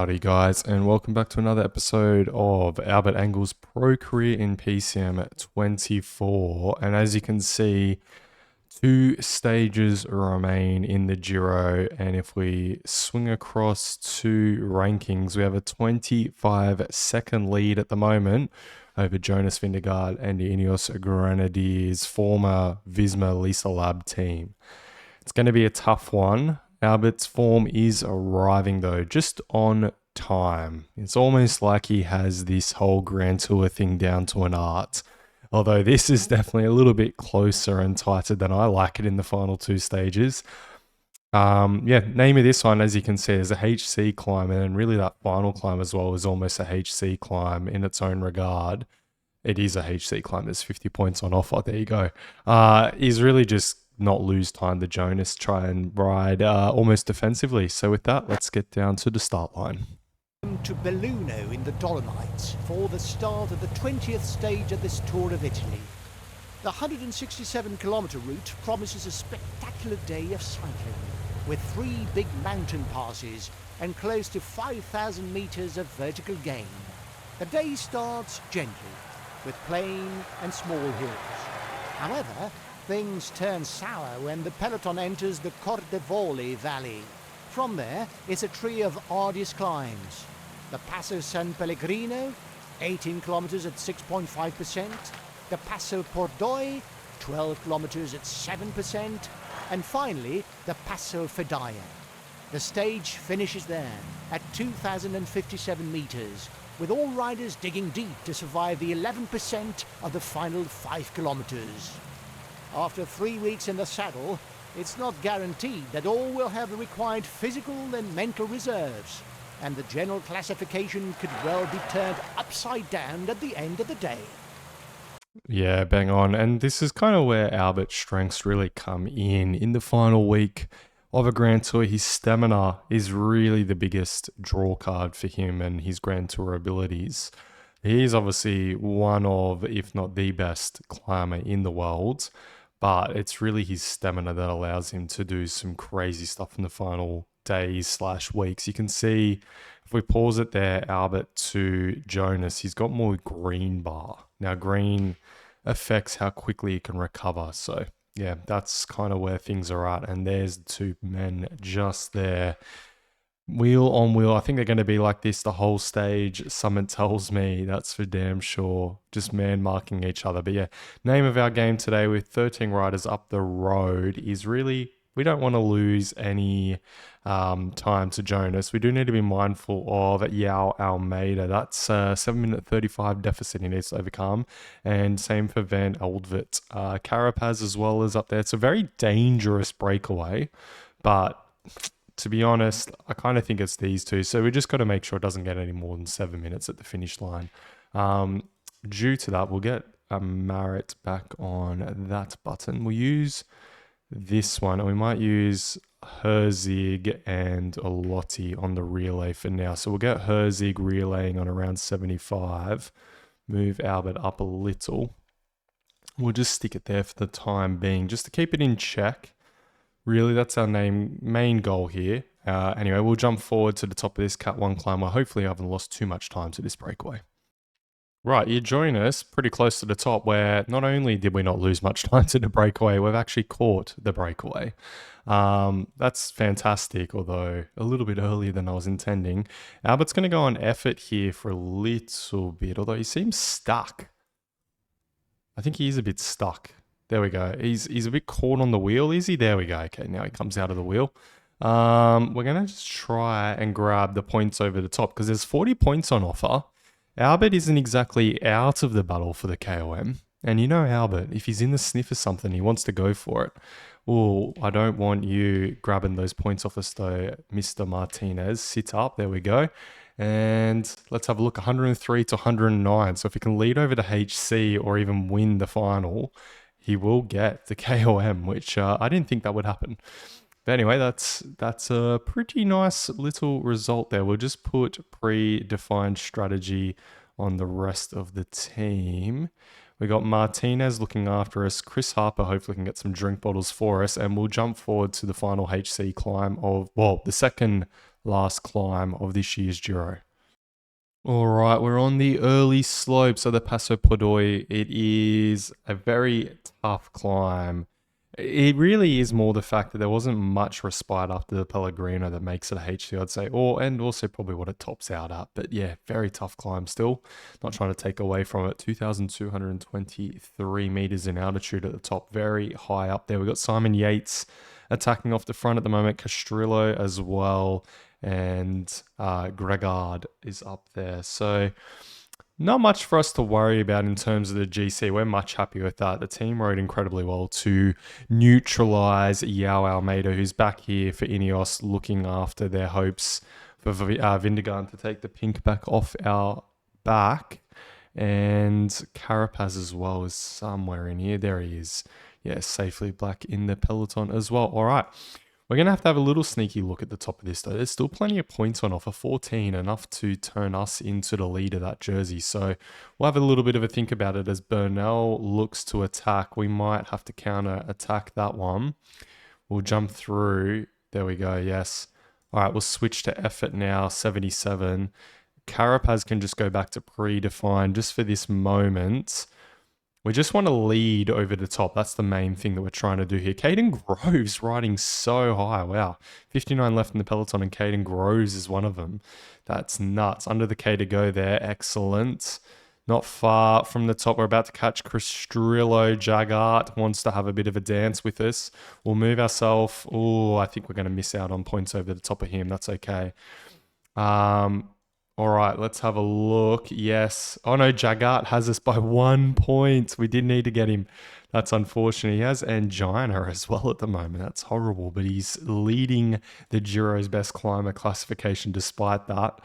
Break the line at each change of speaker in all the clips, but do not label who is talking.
Howdy guys, and welcome back to another episode of Albert Engel's Pro Career in PCM 24. And as you can see, 2 stages remain in the Giro, and if we swing across to rankings, we have a 25-second lead at the moment over Jonas Vingegaard and the Ineos Grenadiers former Visma Lease Lab team. It's going to be a tough one. Albert's form is arriving though, just on time. It's almost like he has this whole Grand Tour thing down to an art. Although this is definitely a little bit closer and tighter than I like it in the final 2 stages. Name of this one, as you can see, is a HC climb, and really that final climb as well is almost a HC climb in its own regard. It is a HC climb. There's 50 points on offer. There you go. He's really just not lose time to Jonas, try and ride almost defensively. So with that, let's get down to the start line.
To Belluno in the Dolomites for the start of the 20th stage of this Tour of Italy. The 167-kilometre route promises a spectacular day of cycling, with 3 big mountain passes and close to 5,000 metres of vertical gain. The day starts gently, with plain and small hills. However, things turn sour when the peloton enters the Cordevole Valley. From there, it's a tree of arduous climbs. The Passo San Pellegrino, 18 kilometers at 6.5%. The Passo Pordoi, 12 kilometers at 7%. And finally, the Passo Fedaya. The stage finishes there at 2,057 meters, with all riders digging deep to survive the 11% of the final 5 kilometers. After 3 weeks in the saddle, it's not guaranteed that all will have the required physical and mental reserves, and the general classification could well be turned upside down at the end of the day.
Yeah, bang on. And this is kind of where Albert's strengths really come in the final week of a Grand Tour. His stamina is really the biggest draw card for him and his Grand Tour abilities. He's obviously one of, if not the best climber in the world, but it's really his stamina that allows him to do some crazy stuff in the final days/weeks. You can see, if we pause it there, Albert to Jonas, he's got more green bar. Now, green affects how quickly he can recover. So, yeah, that's kind of where things are at. And there's the 2 men just there. Wheel on wheel. I think they're going to be like this the whole stage. Someone tells me, that's for damn sure. Just man marking each other. But yeah, name of our game today with 13 riders up the road is really, we don't want to lose any time to Jonas. We do need to be mindful of 𝐀𝐨𝐬𝐬. That's a 7-minute 35 deficit he needs to overcome. And same for Van Eldvit. Carapaz as well is up there. It's a very dangerous breakaway, but to be honest, I kind of think it's these 2. So we just got to make sure it doesn't get any more than 7 minutes at the finish line. Due to that, we'll get a Marit back on that button. We'll use this one, and we might use 𝐻𝐨𝐬𝐧 and Lotti on the relay for now. So we'll get 𝐻𝐻𝐨𝐬𝐧 relaying on around 75. Move Albert up a little. We'll just stick it there for the time being, just to keep it in check. Really, that's our main goal here. Anyway, we'll jump forward to the top of this Cat 1 climb where hopefully I haven't lost too much time to this breakaway. Right, you join us pretty close to the top where not only did we not lose much time to the breakaway, we've actually caught the breakaway. That's fantastic, although a little bit earlier than I was intending. Albert's going to go on effort here for a little bit, although he seems stuck. I think he is a bit stuck. There we go. He's a bit caught on the wheel, is he? There we go. Okay, now he comes out of the wheel. We're going to just try and grab the points over the top because there's 40 points on offer. Albert isn't exactly out of the battle for the KOM. And you know Albert, if he's in the sniff of something, he wants to go for it. Oh, I don't want you grabbing those points off us though, Mr. Martinez. Sit up. There we go. And let's have a look. 103 to 109. So if he can lead over to HC or even win the final, he will get the KOM, which I didn't think that would happen. But anyway, that's a pretty nice little result there. We'll just put predefined strategy on the rest of the team. We got Martinez looking after us. Chris Harper hopefully can get some drink bottles for us. And we'll jump forward to the final HC climb of, well, the second last climb of this year's Giro. All right, we're on the early slopes of the Passo Podoi. It is a very tough climb. It really is more the fact that there wasn't much respite after the Pellegrino that makes it a HC, I'd say, and also probably what it tops out at. But yeah, very tough climb still. Not trying to take away from it. 2,223 meters in altitude at the top, very high up there. We've got Simon Yates attacking off the front at the moment, Castrillo as well, and Gregard is up there. So not much for us to worry about in terms of the GC. We're much happier with that. The team rode incredibly well to neutralize 𝐻𝐻 𝐻𝐻, who's back here for Ineos, looking after their hopes for Vingegaard to take the pink back off our back. And Carapaz as well is somewhere in here. There he is. Yeah, safely back in the peloton as well. All right. We're going to have a little sneaky look at the top of this, though. There's still plenty of points on offer, 14, enough to turn us into the lead of that jersey. So we'll have a little bit of a think about it as Bernal looks to attack. We might have to counter-attack that one. We'll jump through. There we go, yes. All right, we'll switch to effort now, 77. Carapaz can just go back to predefined just for this moment. We just want to lead over the top. That's the main thing that we're trying to do here. Caden Groves riding so high. Wow. 59 left in the peloton and Caden Groves is one of them. That's nuts. Under the K to go there. Excellent. Not far from the top. We're about to catch Castrillo. Jagart wants to have a bit of a dance with us. We'll move ourselves. Oh, I think we're going to miss out on points over the top of him. That's okay. All right, let's have a look. Yes. Oh no, Jagart has us by 1 point. We did need to get him. That's unfortunate. He has angina as well at the moment. That's horrible, but he's leading the Giro's best climber classification despite that.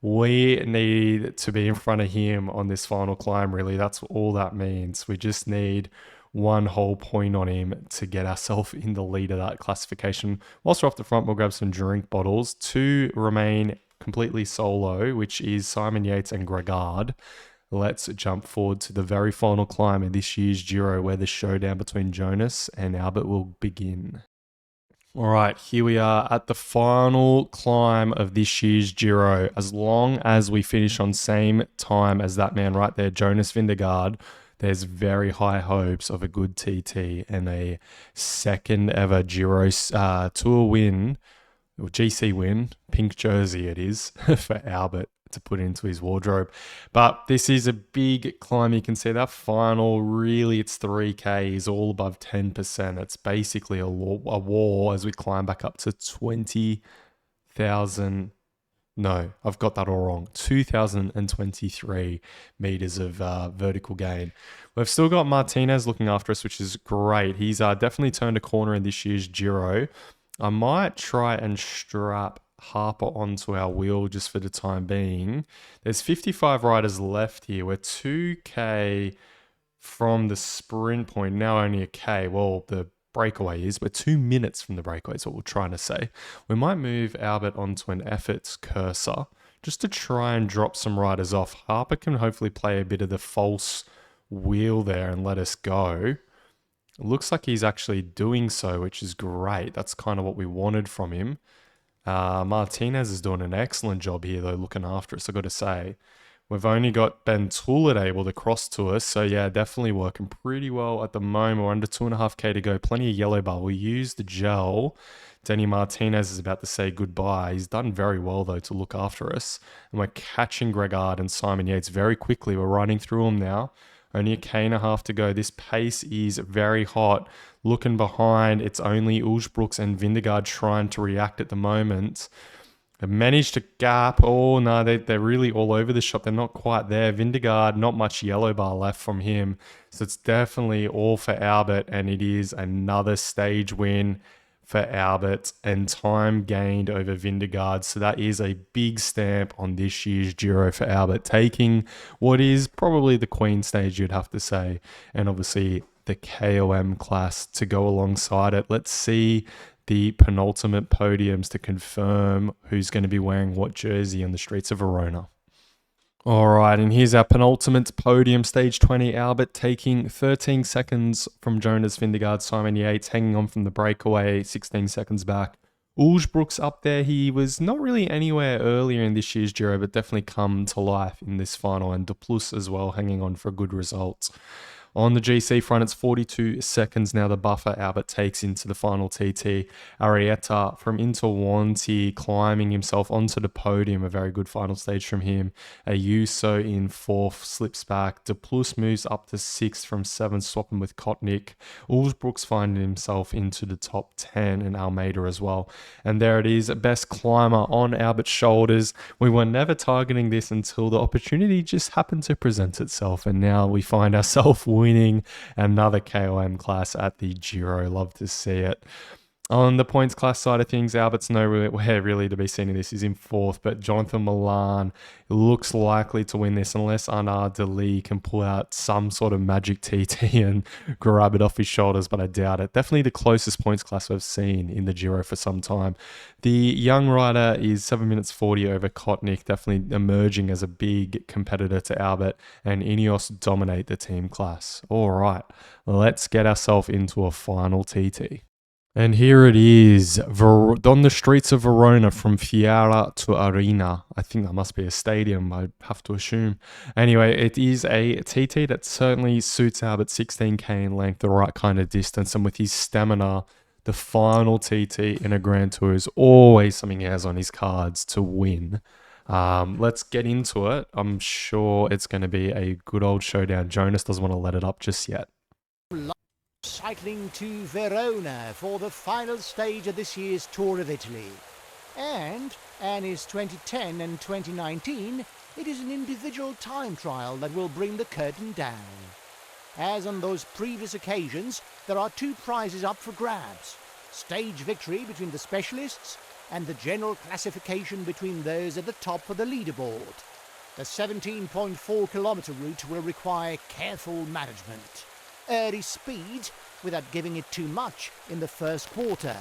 We need to be in front of him on this final climb, really. That's all that means. We just need 1 whole point on him to get ourselves in the lead of that classification. Whilst we're off the front, we'll grab some drink bottles. 2 remain completely solo, which is Simon Yates and Gregard. Let's jump forward to the very final climb of this year's Giro, where the showdown between Jonas and Albert will begin. All right, here we are at the final climb of this year's Giro. As long as we finish on same time as that man right there, Jonas Vingegaard, there's very high hopes of a good TT and a second ever Giro Tour win, or GC win, pink jersey it is, for Albert to put into his wardrobe. But this is a big climb. You can see that final, really it's 3K, is all above 10%. It's basically a war as we climb back up to 20,000. No, I've got that all wrong. 2,023 meters of vertical gain. We've still got Martinez looking after us, which is great. He's definitely turned a corner in this year's Giro. I might try and strap Harper onto our wheel just for the time being. There's 55 riders left here. We're 2K from the sprint point, now only a K. Well, the breakaway is. We're 2 minutes from the breakaway is what we're trying to say. We might move Albert onto an efforts cursor just to try and drop some riders off. Harper can hopefully play a bit of the false wheel there and let us go. It looks like he's actually doing so, which is great. That's kind of what we wanted from him. Martinez is doing an excellent job here, though, looking after us, I've got to say. We've only got Ben Tullet able to cross to us. So, yeah, definitely working pretty well at the moment. We're under 2.5K to go. Plenty of yellow bar. We'll use the gel. Denny Martinez is about to say goodbye. He's done very well, though, to look after us. And we're catching Gregard and Simon Yates very quickly. We're running through them now. Only a K1/2 to go. This pace is very hot. Looking behind, it's only Ulsbrooks and Vingegaard trying to react at the moment. They've managed to gap. Oh, no, they're really all over the shop. They're not quite there. Vingegaard, not much yellow bar left from him. So it's definitely all for Albert, and it is another stage win for Albert and time gained over Vingegaard. So that is a big stamp on this year's Giro for Albert, taking what is probably the Queen stage, you'd have to say, and obviously the KOM class to go alongside it. Let's see the penultimate podiums to confirm who's going to be wearing what jersey on the streets of Verona. All right, and here's our penultimate podium, stage 20. Albert taking 13 seconds from Jonas Vingegaard, Simon Yates hanging on from the breakaway, 16 seconds back. 𝐻𝐬 up there. He was not really anywhere earlier in this year's Giro, but definitely come to life in this final. And 𝐷+ as well, hanging on for a good result. On the GC front, it's 42 seconds now. The buffer Albert takes into the final TT. Arrieta from Interwanti climbing himself onto the podium. A very good final stage from him. 𝐀𝐨𝐬𝐬 in 4th, slips back. 𝐷+ moves up to 6th from 7th, swapping with 𝐀𝐞𝐿. 𝐻𝐬 finding himself into the top 10, and 𝐿meida as well. And there it is, best climber on Albert's shoulders. We were never targeting this until the opportunity just happened to present itself, and now we find ourselves winning another KOM class at the Giro. Love to see it. On the points class side of things, Albert's nowhere really to be seen in this. He's in 4th, but Jonathan Milan looks likely to win this unless Arnaud Delis can pull out some sort of magic TT and grab it off his shoulders, but I doubt it. Definitely the closest points class we've seen in the Giro for some time. The young rider is 7 minutes 40 over 𝐀𝐞𝐿, definitely emerging as a big competitor to Albert, and Ineos dominate the team class. All right, let's get ourselves into a final TT. And here it is, on the streets of Verona, from Fiera to Arena. I think that must be a stadium, I have to assume. Anyway, it is a TT that certainly suits Albert, 16k in length, the right kind of distance. And with his stamina, the final TT in a Grand Tour is always something he has on his cards to win. Let's get into it. I'm sure it's going to be a good old showdown. Jonas doesn't want to let it up just yet.
Cycling to Verona for the final stage of this year's Tour of Italy. And is 2010 and 2019, it is an individual time trial that will bring the curtain down. As on those previous occasions, there are 2 prizes up for grabs: stage victory between the specialists and the general classification between those at the top of the leaderboard. The 17.4 kilometre route will require careful management. Early speed without giving it too much in the first quarter.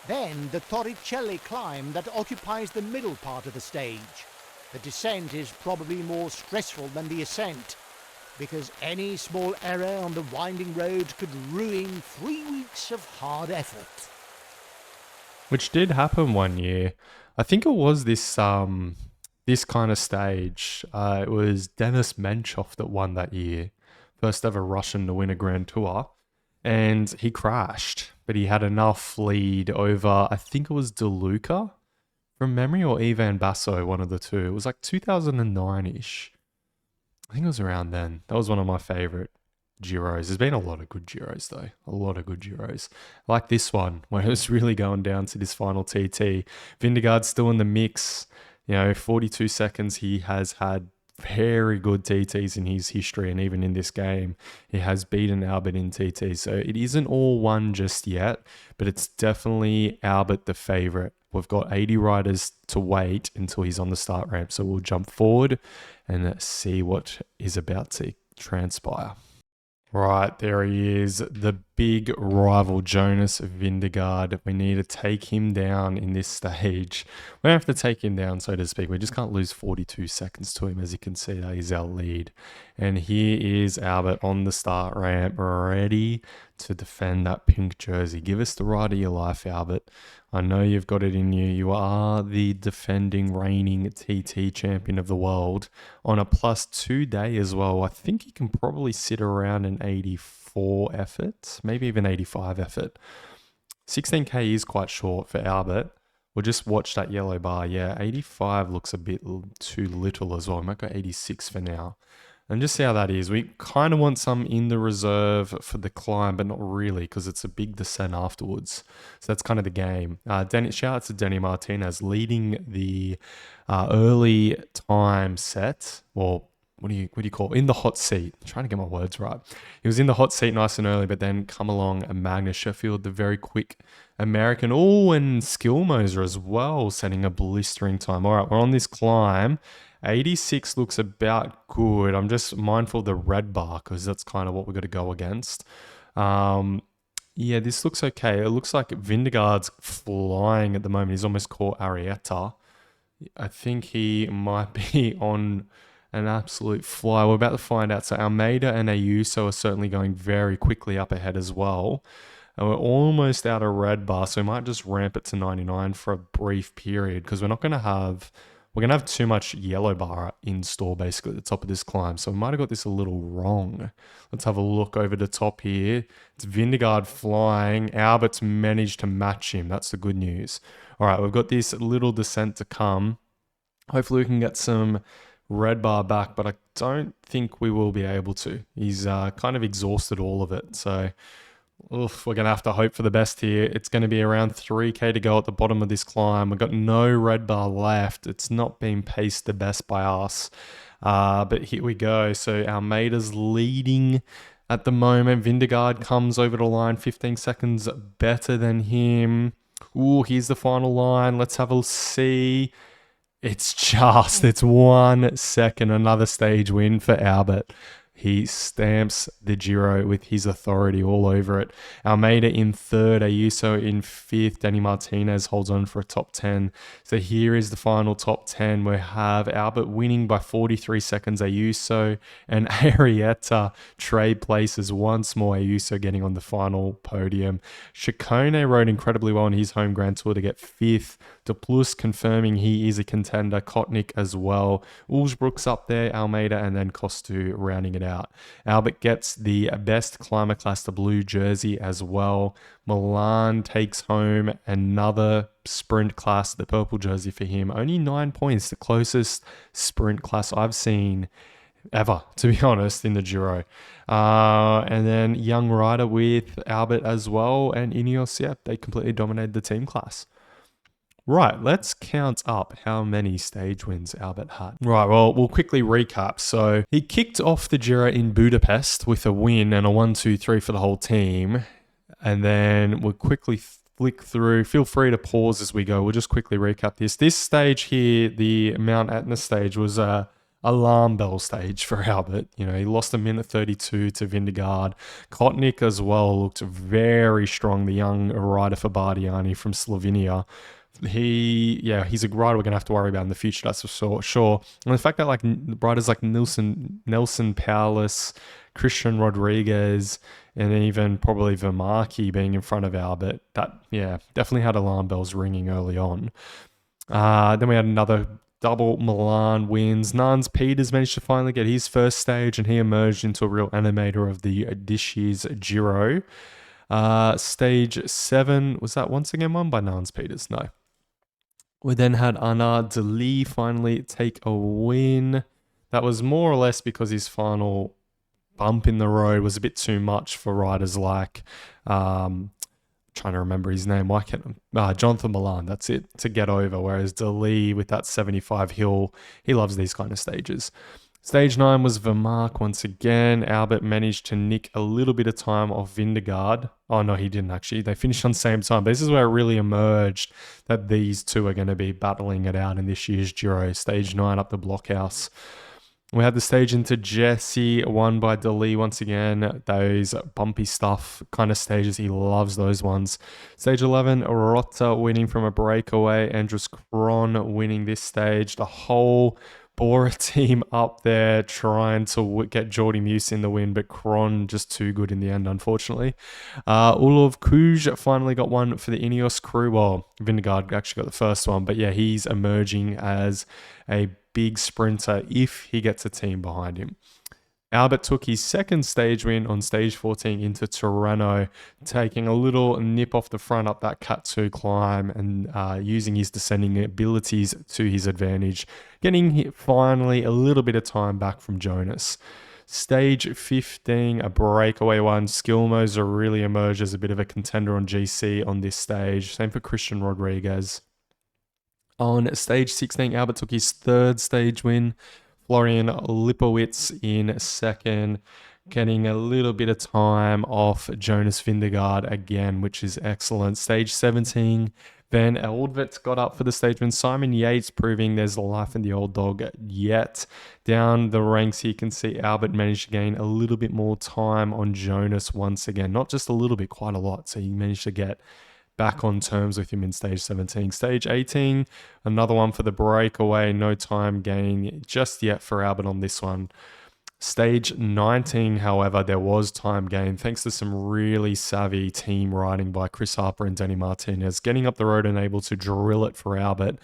Then the Torricelli climb that occupies the middle part of the stage. The descent is probably more stressful than the ascent, because any small error on the winding road could ruin 3 weeks of hard effort.
Which did happen one year. I think it was this kind of stage. It was Denis Menchov that won that year. First ever Russian to win a Grand Tour, and he crashed, but he had enough lead over, I think it was De Luca from memory, or Ivan Basso, one of the two. It was like 2009-ish. I think it was around then. That was one of my favorite Giros. There's been a lot of good Giros though, a lot of good Giros. Like this one, where it was really going down to this final TT. Vingegaard's still in the mix, 42 seconds. He has had very good TTs in his history, and even in this game he has beaten Albert in TT, so it isn't all won just yet, but it's definitely Albert the favorite. We've got 80 riders to wait until he's on the start ramp, so we'll jump forward and see what is about to transpire. Right, there he is, the big rival Jonas Vingegaard. We need to take him down in this stage. We don't have to take him down, so to speak. We just can't lose 42 seconds to him. As you can see, that is our lead. And here is Albert on the start ramp, ready to defend that pink jersey. Give us the ride of your life, Albert. I know you've got it in you. You are the defending, reigning TT champion of the world on a +2 day as well. I think he can probably sit around an 84 effort, maybe even 85 effort. 16k is quite short for Albert. We'll just watch that yellow bar. Yeah, 85 looks a bit too little as well. We might go 86 for now. And just see how that is. We kind of want some in the reserve for the climb, but not really, because it's a big descent afterwards. So that's kind of the game. Shout out to Danny Martinez leading the early time set. Well, what do you call it? In the hot seat. I'm trying to get my words right. He was in the hot seat nice and early, but then come along Magnus Sheffield, the very quick American. Oh, and Skillmoser as well, setting a blistering time. All right, we're on this climb. 86 looks about good. I'm just mindful of the red bar, because that's kind of what we've got to go against. Yeah, this looks okay. It looks like Vingegaard's flying at the moment. He's almost caught Arrieta. I think he might be on an absolute fly. We're about to find out. So 𝐿meida and 𝐀𝐨𝐬𝐬 are certainly going very quickly up ahead as well. And we're almost out of red bar, so we might just ramp it to 99 for a brief period because we're going to have too much yellow bar in store basically at the top of this climb. So we might have got this a little wrong. Let's have a look over the top here. It's 𝐉𝐸𝐺 flying. Albert's managed to match him. That's the good news. All right, we've got this little descent to come. Hopefully we can get some red bar back, but I don't think we will be able to. He's kind of exhausted all of it. So we're going to have to hope for the best here. It's going to be around 3K to go at the bottom of this climb. We've got no red bar left. It's not been paced the best by us. But here we go. So Almeida's leading at the moment. 𝐉𝐸𝐺 comes over the line 15 seconds better than him. Ooh, here's the final line. Let's have a see. It's 1 second. Another stage win for Albert. He stamps the Giro with his authority all over it. Almeida in third, 𝐀𝐻𝐨𝐬𝐬 in fifth. Danny Martinez holds on for a top 10. So here is the final top 10. We have Albert winning by 43 seconds, 𝐀𝐻𝐸𝐬𝐬 and Arietta trade places once more. 𝐀𝐻𝐸𝐬𝐬 getting on the final podium. 𝐂𝐿 rode incredibly well in his home Grand Tour to get fifth. De Plus confirming he is a contender. 𝐂𝐿𝐿 as well. 𝐿sbrook's up there, Almeida, and then Costu rounding it out. Albert gets the best climber class, the blue jersey as well. Milan takes home another sprint class, the purple jersey for him. Only 9 points, the closest sprint class I've seen ever, to be honest, in the Giro. And then young rider with Albert as well, and Ineos, yeah, they completely dominated the team class. Right, let's count up how many stage wins Albert had. Right, well, we'll quickly recap. So he kicked off the Giro in Budapest with a win and a 1-2-3 for the whole team. And then we'll quickly flick through. Feel free to pause as we go. We'll just quickly recap this. This stage here, the Mount Etna stage, was a alarm bell stage for Albert. You know, he lost a minute 32 to 𝐉𝐸𝐺. 𝐂𝐿𝐿 as well looked very strong, the young rider for Bardiani from Slovenia. He's a rider we're going to have to worry about in the future, that's for sure. And the fact that like riders like Nelson Powless, Christian Rodriguez, and even probably 𝐉𝐸𝐺 being in front of Albert, that, yeah, definitely had alarm bells ringing early on. Then we had another double Milan wins. Nans Peters managed to finally get his first stage, and he emerged into a real animator of this year's Giro. Stage 7, was that once again won by Nans Peters? No. We then had Arnaud Delis finally take a win. That was more or less because his final bump in the road was a bit too much for riders like, trying to remember his name, Jonathan Milan, that's it, to get over. Whereas Delis with that 75 hill, he loves these kind of stages. Stage 9 was 𝐉𝐸𝐺 once again. Albert managed to nick a little bit of time off 𝐉𝐸𝐺. Oh, no, he didn't actually. They finished on the same time. But this is where it really emerged that these two are going to be battling it out in this year's Giro. Stage 9 up the blockhouse. We had the stage into Jesse, won by Delis once again. Those bumpy stuff kind of stages. He loves those ones. Stage 11, Rota winning from a breakaway. Andrus Kron winning this stage. The whole Bora team up there trying to get Jordi Meus in the win, but Kron just too good in the end, unfortunately. Olav Kuj finally got one for the Ineos crew. Well, 𝐉𝐸𝐺 actually got the first one, but yeah, he's emerging as a big sprinter if he gets a team behind him. Albert took his second stage win on stage 14 into Tirreno, taking a little nip off the front up that Cat 2 climb and using his descending abilities to his advantage, getting finally a little bit of time back from Jonas. Stage 15, a breakaway one. 𝐶𝐿MO's really emerged as a bit of a contender on GC on this stage. Same for Christian Rodriguez. On stage 16, Albert took his third stage win. Florian Lipowitz in second, getting a little bit of time off Jonas 𝐉𝐸𝐺 again, which is excellent. Stage 17, Van Eldvet got up for the stage win. Simon Yates proving there's life in the old dog yet. Down the ranks, you can see Albert managed to gain a little bit more time on Jonas once again. Not just a little bit, quite a lot. So he managed to get back on terms with him in stage 17. Stage 18, another one for the breakaway. No time gain just yet for Albert on this one. Stage 19, however, there was time gain thanks to some really savvy team riding by Chris Harper and Danny Martinez, getting up the road and able to drill it for Albert,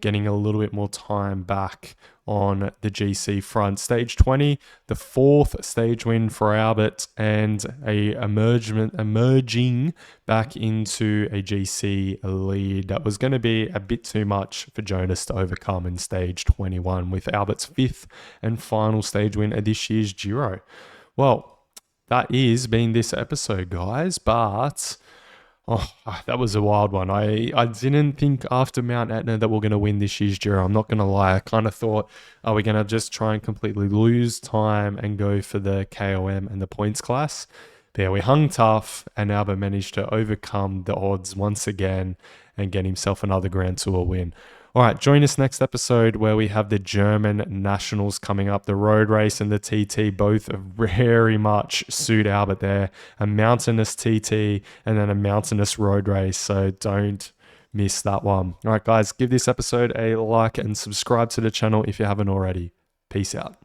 getting a little bit more time back on the GC front. Stage 20, the fourth stage win for Albert and a emerging back into a GC lead. That was going to be a bit too much for Jonas to overcome in stage 21 with Albert's fifth and final stage win of this year's Giro. Well, that is been this episode, guys, but that was a wild one. I didn't think after Mount Etna that we're going to win this year's Giro. I'm not going to lie. I kind of thought, are we going to just try and completely lose time and go for the KOM and the points class? But yeah, we hung tough, and Albert managed to overcome the odds once again and get himself another Grand Tour win. All right, join us next episode where we have the German Nationals coming up. The road race and the TT both very much suit Albert there. A mountainous TT and then a mountainous road race, so don't miss that one. All right, guys, give this episode a like and subscribe to the channel if you haven't already. Peace out.